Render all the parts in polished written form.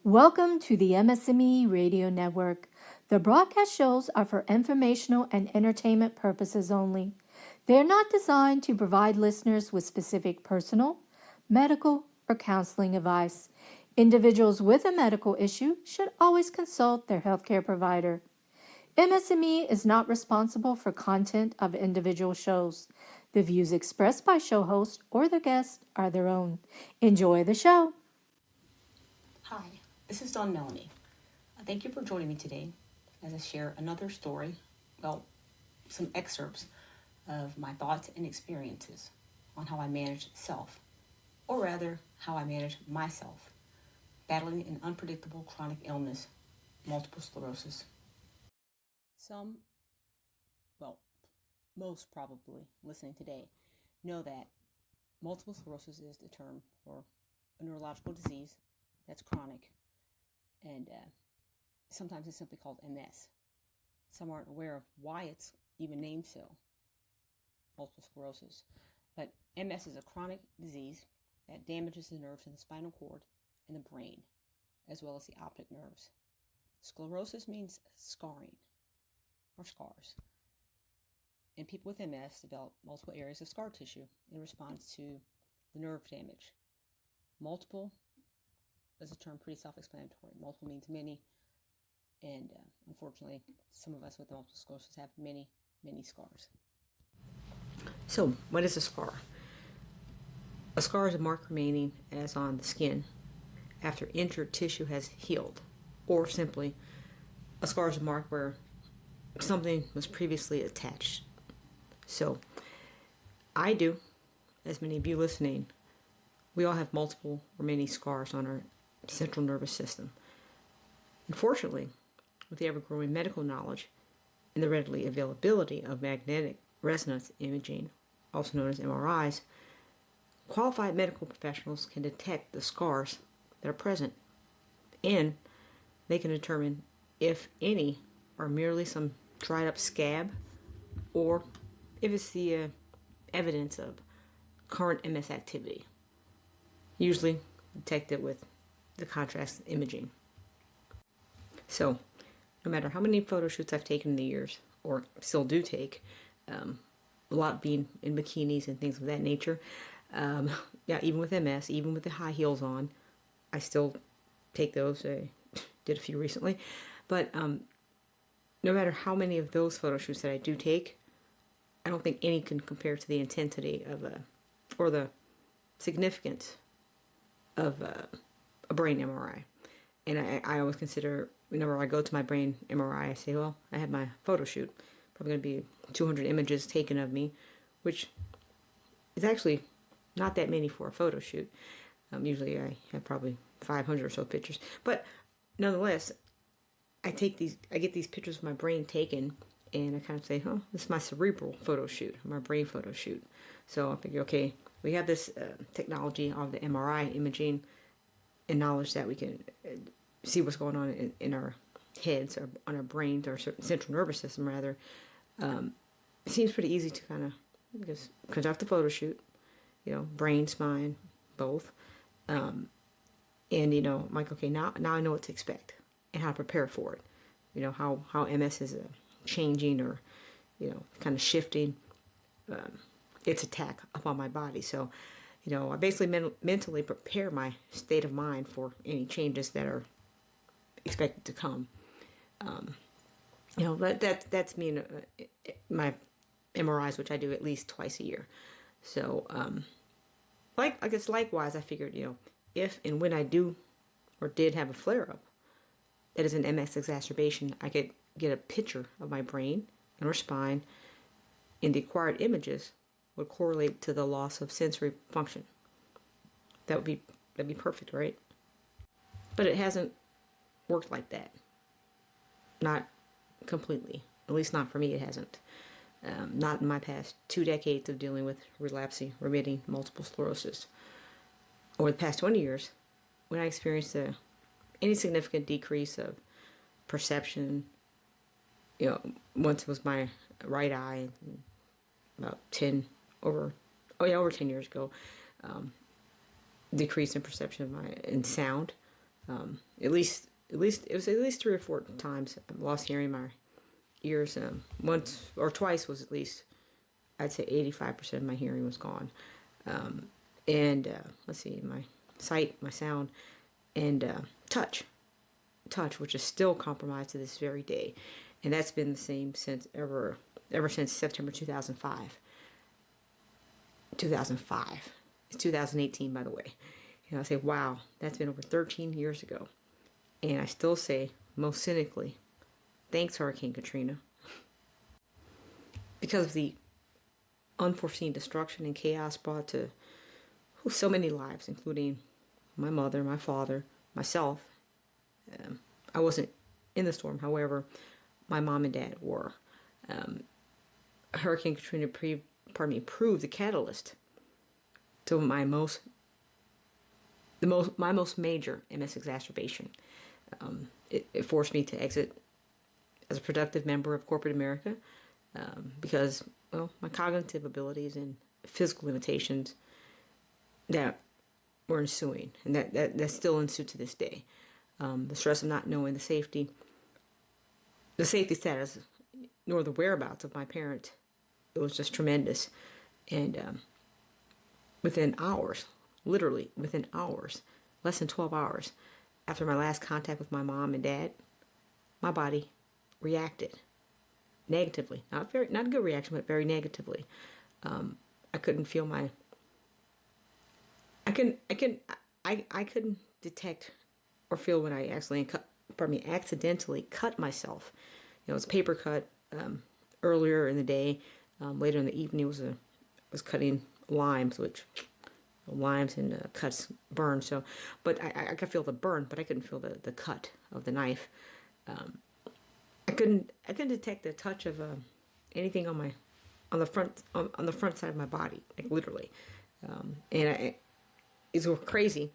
Welcome to the MS&Me Radio Network. The broadcast shows are for informational and entertainment purposes only. They are not designed to provide listeners with specific personal, medical, or counseling advice. Individuals with a medical issue should always consult their healthcare provider. MS&Me is not responsible for content of individual shows. The views expressed by show hosts or their guests are their own. Enjoy the show. Hi, this is Dawn Melanie. Thank you for joining me today as I share another story, some excerpts of my thoughts and experiences on how I manage self, or rather, how I manage myself, battling an unpredictable chronic illness, multiple sclerosis. Most probably listening today know that multiple sclerosis is the term for a neurological disease that's chronic, and sometimes it's simply called MS. Some aren't aware of why it's even named so, multiple sclerosis. But MS is a chronic disease that damages the nerves in the spinal cord and the brain, as well as the optic nerves. Sclerosis means scarring, or scars. And people with MS develop multiple areas of scar tissue in response to the nerve damage. Multiple is a term pretty self-explanatory. Multiple means many, and unfortunately, some of us with multiple sclerosis have many, many scars. So, what is a scar? A scar is a mark remaining as on the skin after injured tissue has healed, or simply, a scar is a mark where something was previously attached. So, I do, as many of you listening, we all have multiple or many scars on our central nervous system. Unfortunately, with the ever-growing medical knowledge and the readily availability of magnetic resonance imaging, also known as MRIs, qualified medical professionals can detect the scars that are present, and they can determine if any are merely some dried up scab or if it's the evidence of current MS activity, usually detected with the contrast imaging. So, no matter how many photo shoots I've taken in the years, or still do take, a lot being in bikinis and things of that nature, even with MS, even with the high heels on, I still take those. I did a few recently. But no matter how many of those photo shoots that I do take, I don't think any can compare to the intensity of or the significance of a brain MRI. And I always consider, whenever I go to my brain MRI, I say, well, I had my photo shoot. Probably going to be 200 images taken of me, which is actually not that many for a photo shoot. Usually I have probably 500 or so pictures. But nonetheless, I get these pictures of my brain taken, and I kind of say, oh, this is my cerebral photo shoot, my brain photo shoot. So I figure, okay, we have this technology of the MRI imaging and knowledge that we can see what's going on in our heads or on our brains or certain central nervous system rather. It seems pretty easy to kind of just conduct a photo shoot, brain, spine, both. And, I'm like, okay, now I know what to expect and how to prepare for it. How MS is changing or, kind of shifting its attack upon my body. So, I basically mentally prepare my state of mind for any changes that are expected to come. That's me in my MRIs, which I do at least twice a year. So, I guess likewise, I figured, if and when I do or did have a flare-up that is an MS exacerbation, I could get a picture of my brain and or spine, and the acquired images would correlate to the loss of sensory function. That'd be perfect, right? But it hasn't worked like that. Not completely. At least not for me, it hasn't. Not in my past 2 decades of dealing with relapsing, remitting multiple sclerosis. Over the past 20 years, when I experienced any significant decrease of perception, once it was my right eye, about over 10 years ago, decrease in perception of in sound, It was at least 3 or 4 times I've lost hearing in my ears. Once or twice was at least, I'd say 85% of my hearing was gone. And let's see, my sight, my sound, and touch, which is still compromised to this very day, and that's been the same since ever since September 2005. 2005. It's 2018, by the way. I say, wow, that's been over 13 years ago, and I still say, most cynically, thanks Hurricane Katrina, because of the unforeseen destruction and chaos brought to so many lives, including my mother, my father, myself. I wasn't in the storm, however, my mom and dad were. Hurricane Katrina proved the catalyst to my most major MS exacerbation. It forced me to exit as a productive member of corporate America because, well, my cognitive abilities and physical limitations that were ensuing, and that still ensue to this day. The stress of not knowing the safety status, nor the whereabouts of my parent, it was just tremendous. And within hours, literally within hours, less than 12 hours after my last contact with my mom and dad, my body reacted negatively. Not a good reaction, but very negatively. I couldn't feel my. I couldn't detect or feel when I accidentally cut myself. It was a paper cut earlier in the day. Later in the evening, was cutting limes, which limes and cuts burn. So, but I could feel the burn, but I couldn't feel the cut of the knife. I couldn't detect the touch of anything on the front side of my body, like literally. And it's crazy,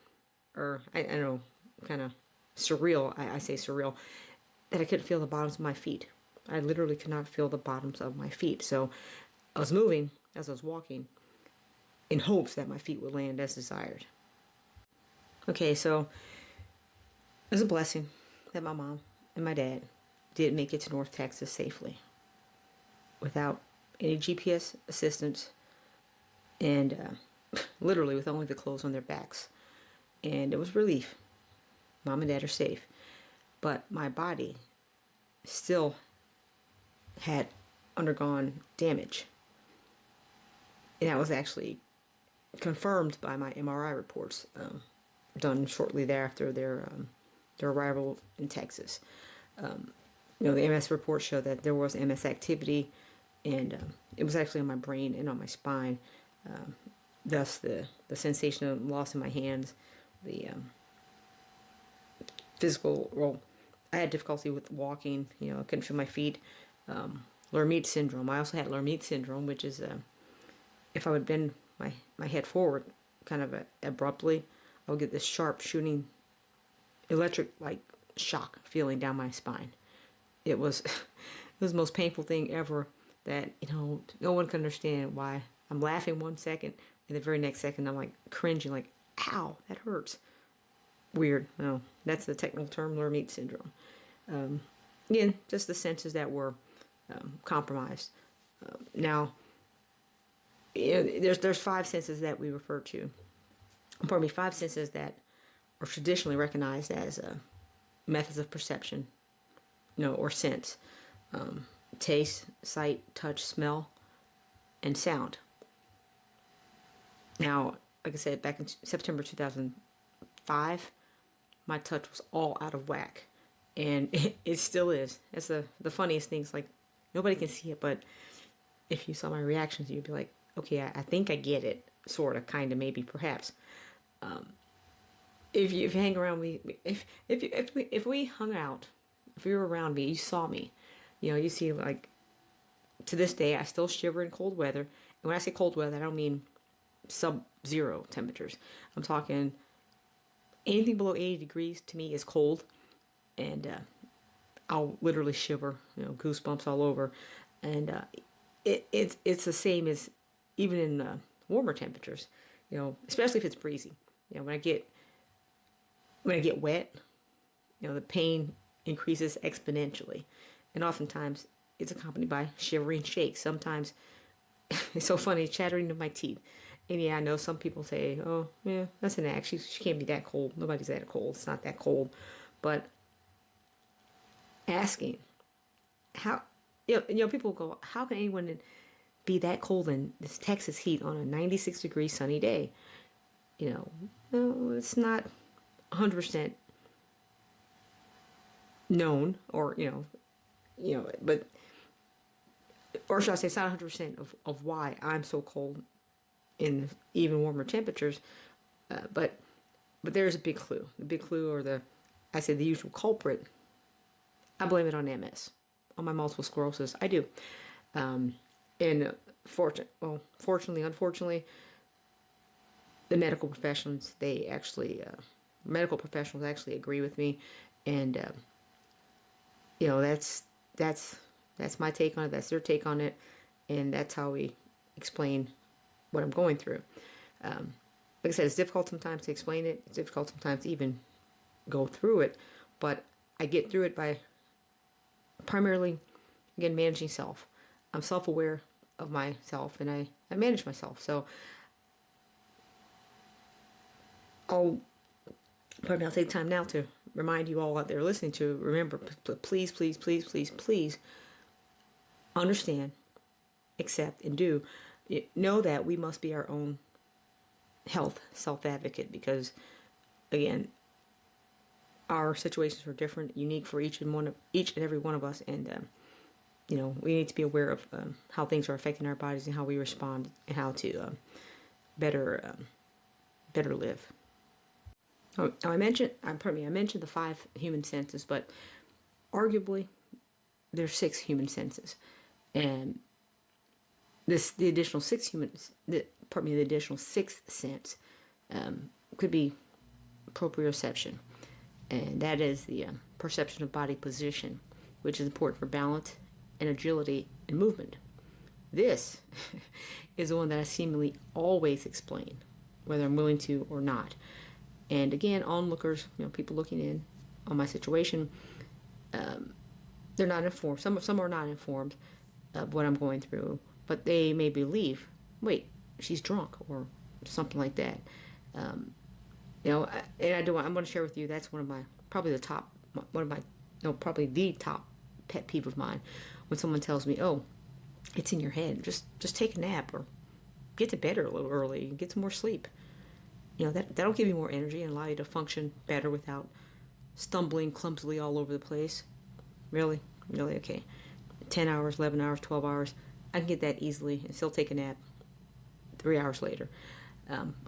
or I don't know, kind of surreal. I say surreal, that I couldn't feel the bottoms of my feet. I literally could not feel the bottoms of my feet. So I was moving as I was walking in hopes that my feet would land as desired. Okay, so it was a blessing that my mom and my dad did make it to North Texas safely without any GPS assistance and literally with only the clothes on their backs. And it was relief. Mom and dad are safe. But my body still had undergone damage. And that was actually confirmed by my MRI reports done shortly thereafter their arrival in Texas. The MS report showed that there was MS activity, and it was actually on my brain and on my spine. Thus, the sensation of loss in my hands, the physical. Well, I had difficulty with walking. I couldn't feel my feet. Lhermitte syndrome. I also had Lhermitte syndrome, which is if I would bend my head forward, kind of abruptly, I would get this sharp shooting, electric like shock feeling down my spine. It was the most painful thing ever. That no one can understand why I'm laughing 1 second, and the very next second I'm like cringing, like, ow, that hurts. Weird. No, that's the technical term, Lhermitte syndrome. Again, just the senses that were compromised. Now, there's 5 senses that we refer to. 5 senses that are traditionally recognized as methods of perception, or sense. Taste, sight, touch, smell, and sound. Now, like I said, back in September 2005, my touch was all out of whack, and it still is. It's the funniest things. Like, nobody can see it, but if you saw my reactions, you'd be like, okay, I think I get it, sort of, kind of, maybe, perhaps. If you hang around me, if we hung out, if you were around me, you saw me, you see, like, to this day, I still shiver in cold weather. And when I say cold weather, I don't mean sub-zero temperatures. I'm talking anything below 80 degrees to me is cold, and I'll literally shiver, goosebumps all over. And it's the same as even in warmer temperatures, especially if it's breezy. When I get when I get wet, the pain increases exponentially. And oftentimes it's accompanied by shivering shakes. Sometimes it's so funny, chattering of my teeth. And yeah, I know some people say, oh, yeah, that's an act. She can't be that cold. Nobody's that cold. It's not that cold. But asking, how, people go, how can anyone be that cold in this Texas heat on a 96-degree sunny day? No, it's not 100% known, or but, or should I say, it's not 100% of why I'm so cold in even warmer temperatures, but there's a big clue. The big clue, or the usual culprit. I blame it on MS, on my multiple sclerosis. I do, and fortunately, unfortunately, the medical professionals actually agree with me, and that's my take on it. That's their take on it, and that's how we explain what I'm going through. Like I said, it's difficult sometimes to explain it. It's difficult sometimes to even go through it, but I get through it by primarily, again, managing self. I'm self-aware of myself, and I manage myself. So I'll take time now to remind you all out there listening to remember, please, please, please, please, please understand, accept, and do. Know that we must be our own health self-advocate, because, again, our situations are different, unique for each and every one of us, and we need to be aware of how things are affecting our bodies and how we respond, and how to better live. I mentioned the 5 human senses, but arguably there's 6 human senses, and the additional 6th sense could be proprioception, and that is the perception of body position, which is important for balance and agility and movement. This is the one that I seemingly always explain, whether I'm willing to or not. And again, onlookers, people looking in on my situation, they're not informed. Some are not informed of what I'm going through, but they may believe, wait, she's drunk or something like that. And I'm going to share with you, that's probably the top pet peeve of mine, when someone tells me, oh, it's in your head, just take a nap, or get to bed a little early and get some more sleep. That'll give you more energy and allow you to function better without stumbling clumsily all over the place. Really? Okay. 10 hours, 11 hours, 12 hours, I can get that easily and still take a nap 3 hours later.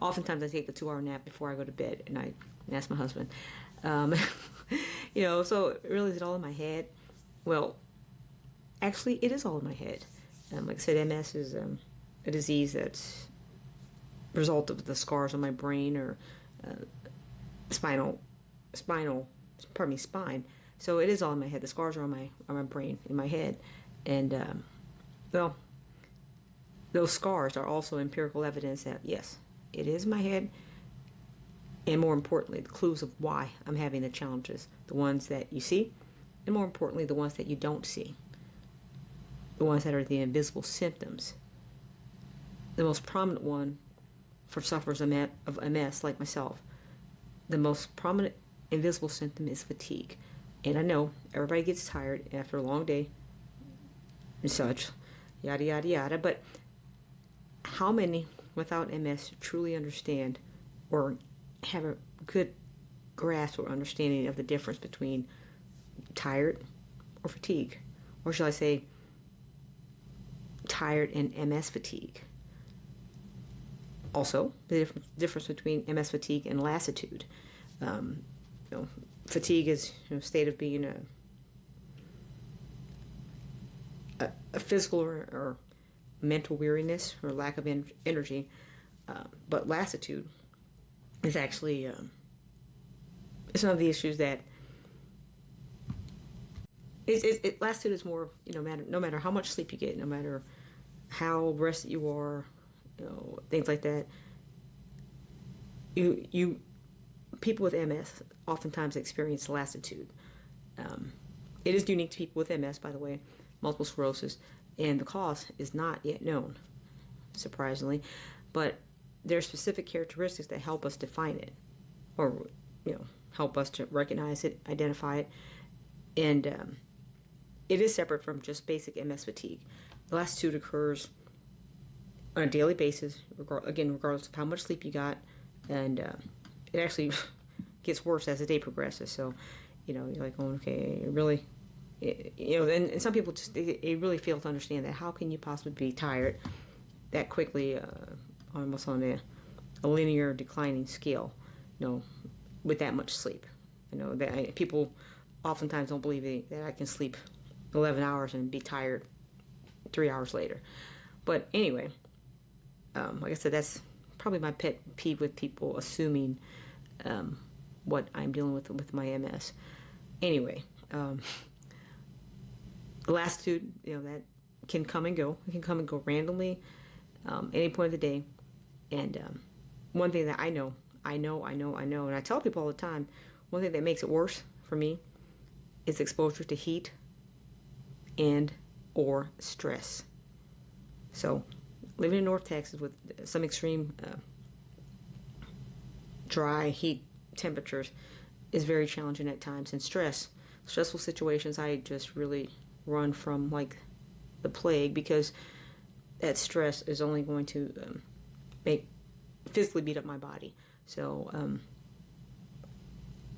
Oftentimes I take a 2-hour nap before I go to bed at night, and ask my husband. So really, is it all in my head? Well, actually, it is all in my head. Like I said, MS is a disease that's a result of the scars on my brain, or spine. So it is all in my head. The scars are on my brain, in my head, and those scars are also empirical evidence that yes, it is in my head. And more importantly, the clues of why I'm having the challenges, the ones that you see, and more importantly, the ones that you don't see, the ones that are the invisible symptoms. The most prominent one for sufferers of MS like myself, the most prominent invisible symptom is fatigue. And I know everybody gets tired after a long day and such, yada, yada, yada, but how many without MS truly understand or have a good grasp or understanding of the difference between tired or fatigue? Or shall I say tired and MS fatigue? Also, the difference between MS fatigue and lassitude. Fatigue is a state of being a physical or mental weariness or lack of energy, but lassitude is actually it's one of the issues that lassitude is more no matter how much sleep you get, no matter how rested you are, things like that. You people with MS oftentimes experience lassitude. It is unique to people with MS, by the way, multiple sclerosis, and the cause is not yet known, surprisingly, but there are specific characteristics that help us define it, or help us to recognize it, identify it, and it is separate from just basic MS fatigue. The lassitude occurs on a daily basis, regardless of how much sleep you got, and it actually gets worse as the day progresses. So, you're like, oh, okay, really, and some people just they really fail to understand that. How can you possibly be tired that quickly, almost on a linear declining scale, with that much sleep? People oftentimes don't believe that I can sleep 11 hours and be tired 3 hours later. But anyway, like I said, that's probably my pet peeve with people assuming what I'm dealing with my MS. Anyway, lassitude, that can come and go. It can come and go randomly, any point of the day. And one thing that I know, and I tell people all the time, one thing that makes it worse for me is exposure to heat and or stress. So, living in North Texas with some extreme dry heat temperatures is very challenging at times. And stressful situations, I just really run from like the plague, because that stress is only going to physically beat up my body. So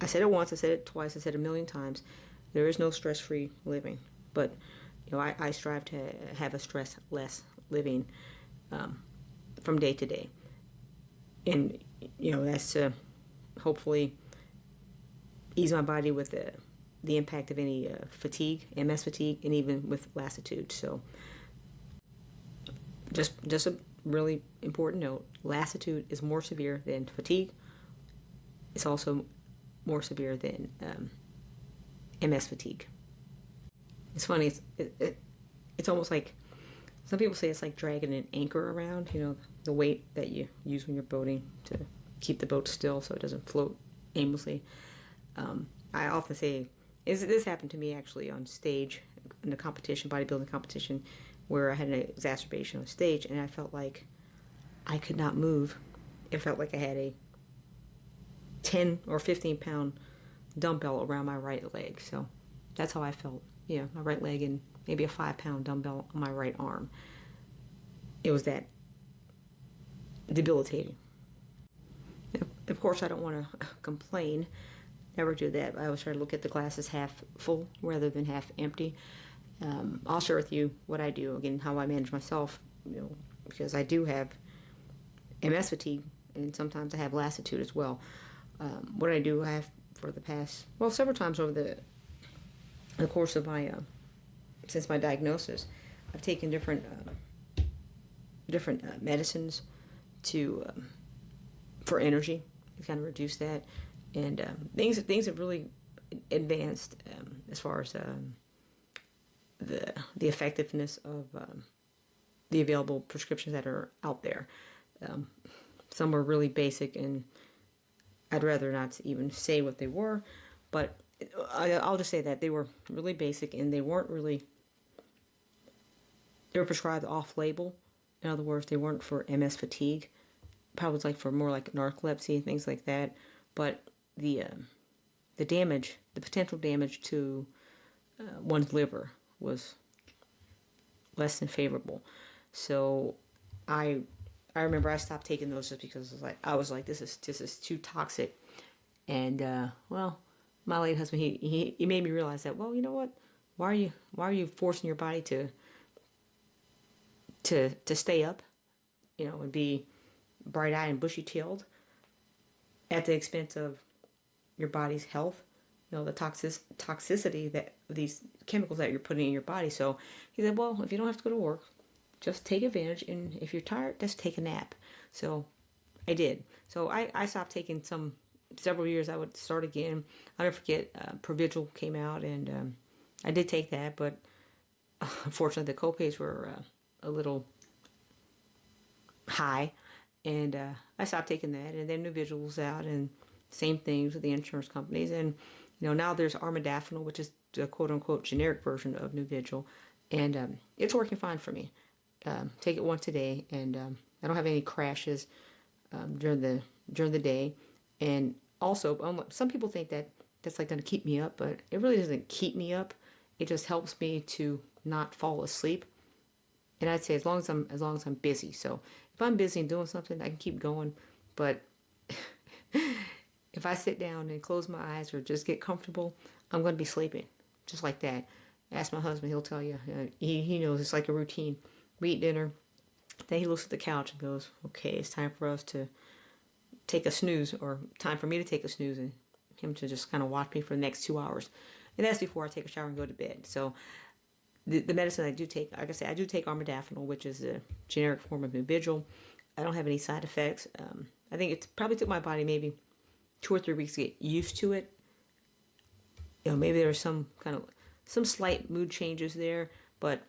I said it once, I said it twice, I said it a million times. There is no stress-free living, but I strive to have a stress-less living from day to day, and that's to hopefully ease my body with the impact of any fatigue, MS fatigue, and even with lassitude. So just a really important note: lassitude is more severe than fatigue. It's also more severe than MS fatigue. It's funny. It's almost like, some people say it's like dragging an anchor around. The weight that you use when you're boating to keep the boat still so it doesn't float aimlessly. I often say, this happened to me actually on stage in a competition, bodybuilding competition, where I had an exacerbation on stage, and I felt like I could not move. It felt like I had a 10 or 15 pound dumbbell around my right leg. So that's how I felt. My right leg and maybe a 5 pound dumbbell on my right arm. It was that debilitating. Of course, I don't want to complain. Never do that. I always try to look at the glass as half full rather than half empty. I'll share with you what I do, again, how I manage myself, because I do have MS fatigue, and sometimes I have lassitude as well. What I do, I have for the past, several times over the course of my, since my diagnosis, I've taken different medicines for energy to kind of reduce that, and things have really advanced as far as the effectiveness of the available prescriptions that are out there. Some are really basic, and I'd rather not even say what they were, but I'll just say that they were really basic, and they were prescribed off-label. In other words, they weren't for MS fatigue. Probably was like for more like narcolepsy, things like that. But the potential damage to one's liver was less than favorable. So I remember I stopped taking those just because I was like this is too toxic. And my late husband, he made me realize that, you know what? Why are you forcing your body to stay up, and be bright-eyed and bushy-tailed at the expense of your body's health, the toxicity that these chemicals that you're putting in your body. So he said, if you don't have to go to work, just take advantage, and if you're tired, just take a nap. So I did. So I stopped taking several years. I would start again. I'll never forget, Provigil came out, and I did take that, but unfortunately the co-pays were a little high, and I stopped taking that, and then Provigil was out, and Same things with the insurance companies. And, now there's armodafinil, which is the quote-unquote generic version of Nuvigil. And it's working fine for me. Take it once a day, and I don't have any crashes during the day. And also, some people think that that's like going to keep me up, but it really doesn't keep me up. It just helps me to not fall asleep. And I'd say as long as I'm busy. So if I'm busy and doing something, I can keep going. But if I sit down and close my eyes or just get comfortable, I'm going to be sleeping just like that. Ask my husband; he'll tell you. He knows it's like a routine. We eat dinner, then he looks at the couch and goes, "Okay, it's time for us to take a snooze, or time for me to take a snooze, and him to just kind of watch me for the next 2 hours." And that's before I take a shower and go to bed. So the medicine I do take, like I said, I do take armodafinil, which is a generic form of Nuvigil. I don't have any side effects. I think it probably took my body maybe 2 or 3 weeks to get used to it. Maybe there was some slight mood changes there, but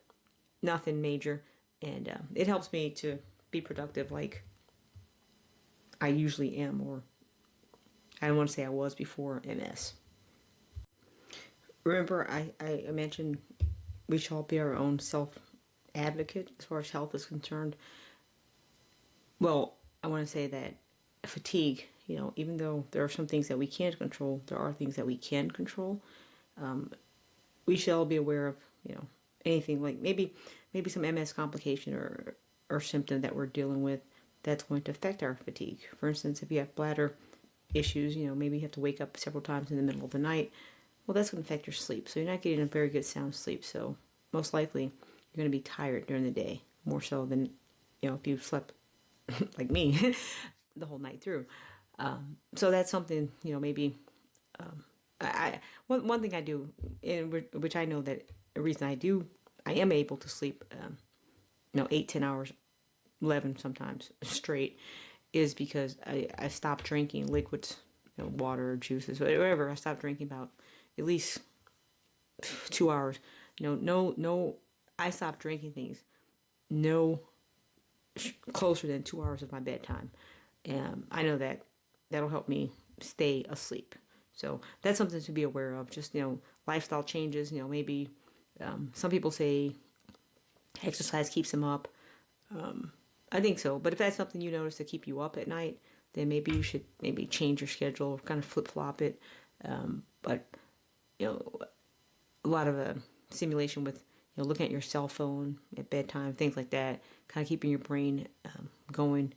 nothing major. And it helps me to be productive like I usually am, or I don't want to say I was before MS. Remember, I mentioned we should all be our own self-advocate as far as health is concerned. Well, I want to say that fatigue, even though there are some things that we can't control, there are things that we can control. We should all be aware of, anything like maybe some MS complication or symptom that we're dealing with that's going to affect our fatigue. For instance, if you have bladder issues, maybe you have to wake up several times in the middle of the night. Well, that's going to affect your sleep. So you're not getting a very good sound sleep. So most likely you're going to be tired during the day, more so than, if you slept like me the whole night through. So that's something, maybe one thing I do, which I know that the reason I am able to sleep, 8-10 hours, 11 sometimes straight, is because I stopped drinking liquids, water, juices, whatever. I stopped drinking about at least 2 hours. No, I stopped drinking things closer than 2 hours of my bedtime. I know that that'll help me stay asleep. So that's something to be aware of. Just, lifestyle changes, maybe some people say exercise keeps them up. I think so. But if that's something you notice to keep you up at night, then maybe you should change your schedule, kind of flip-flop it. But, a lot of stimulation with, looking at your cell phone at bedtime, things like that, kind of keeping your brain going,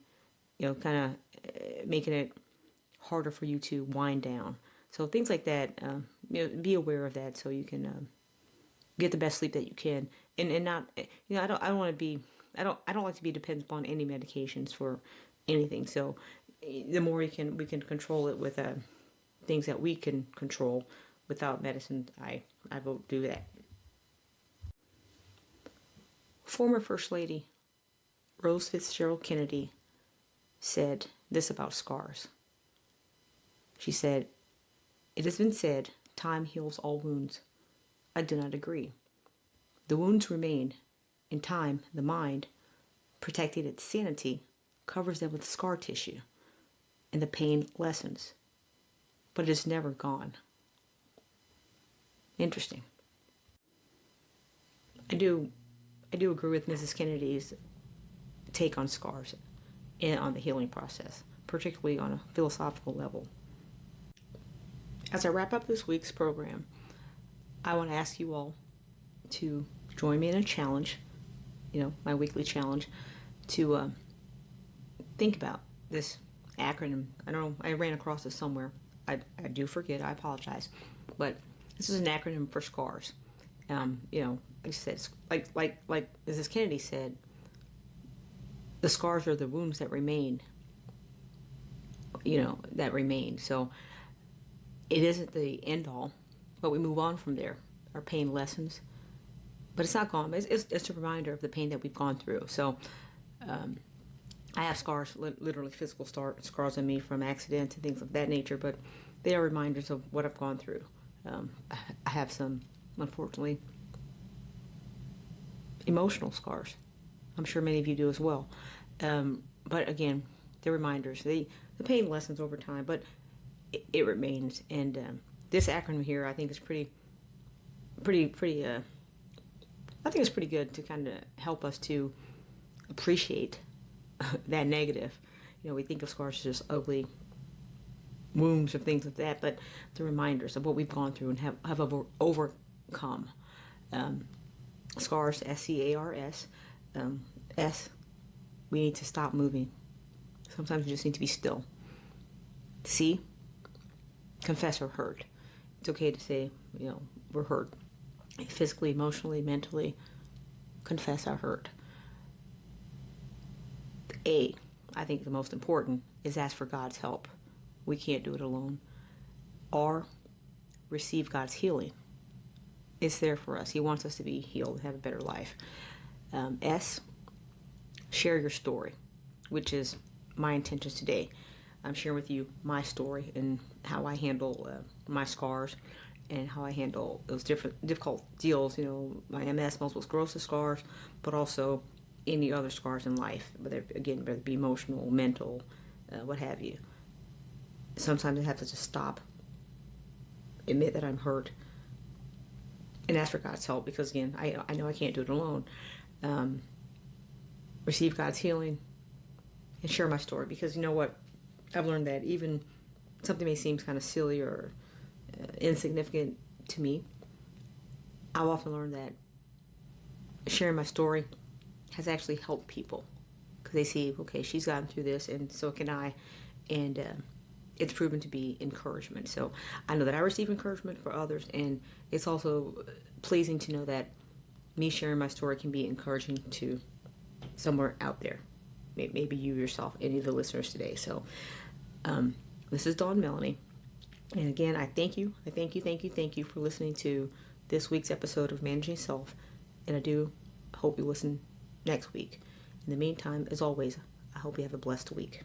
kind of making it harder for you to wind down. So things like that, be aware of that so you can get the best sleep that you can, and not, I don't want to be, I don't like to be dependent upon any medications for anything. So the more we can control it with things that we can control without medicine, I vote do that. Former First Lady Rose Fitzgerald Kennedy said this about scars. She said, "It has been said, time heals all wounds. I do not agree. The wounds remain. In time, the mind, protecting its sanity, covers them with scar tissue, and the pain lessens. But it is never gone." Interesting. I do agree with Mrs. Kennedy's take on scars and on the healing process, particularly on a philosophical level. As I wrap up this week's program, I want to ask you all to join me in a challenge, my weekly challenge, to think about this acronym. I don't know, I ran across this somewhere. I do forget, I apologize. But this is an acronym for SCARS. Like I said, like Mrs. Kennedy said, the scars are the wounds that remain, So it isn't the end all, but we move on from there. Our pain lessens, but it's not gone. It's a reminder of the pain that we've gone through. So I have scars, literally physical scars on me from accidents and things of that nature, but they are reminders of what I've gone through. I have some, unfortunately, emotional scars. I'm sure many of you do as well. But again, they're reminders. The pain lessens over time, but it remains. And this acronym here, I think, is pretty. I think it's pretty good to kind of help us to appreciate that negative. We think of scars as just ugly wounds or things like that, but the reminders of what we've gone through and have overcome. Scars, SCARS. S, we need to stop moving. Sometimes we just need to be still. C, confess we're hurt. It's okay to say, we're hurt. Physically, emotionally, mentally, confess our hurt. A, I think the most important, is ask for God's help. We can't do it alone. R, receive God's healing. It's there for us. He wants us to be healed, have a better life. S, share your story, which is my intentions today. I'm sharing with you my story and how I handle my scars and how I handle those difficult deals, my MS, multiple sclerosis scars, but also any other scars in life, whether it be emotional, mental, what have you. Sometimes I have to just stop, admit that I'm hurt, and ask for God's help, because again, I know I can't do it alone. Receive God's healing and share my story, because you know what? I've learned that even something may seem kind of silly or insignificant to me, I've often learned that sharing my story has actually helped people, because they see, okay, she's gotten through this, and so can I, and it's proven to be encouragement. So I know that I receive encouragement for others, and it's also pleasing to know that me sharing my story can be encouraging to somewhere out there, maybe you yourself, any of the listeners today. So this is Dawn Melanie, and again, I thank you for listening to this week's episode of Managing Self, and I do hope you listen next week. In the meantime, as always, I hope you have a blessed week.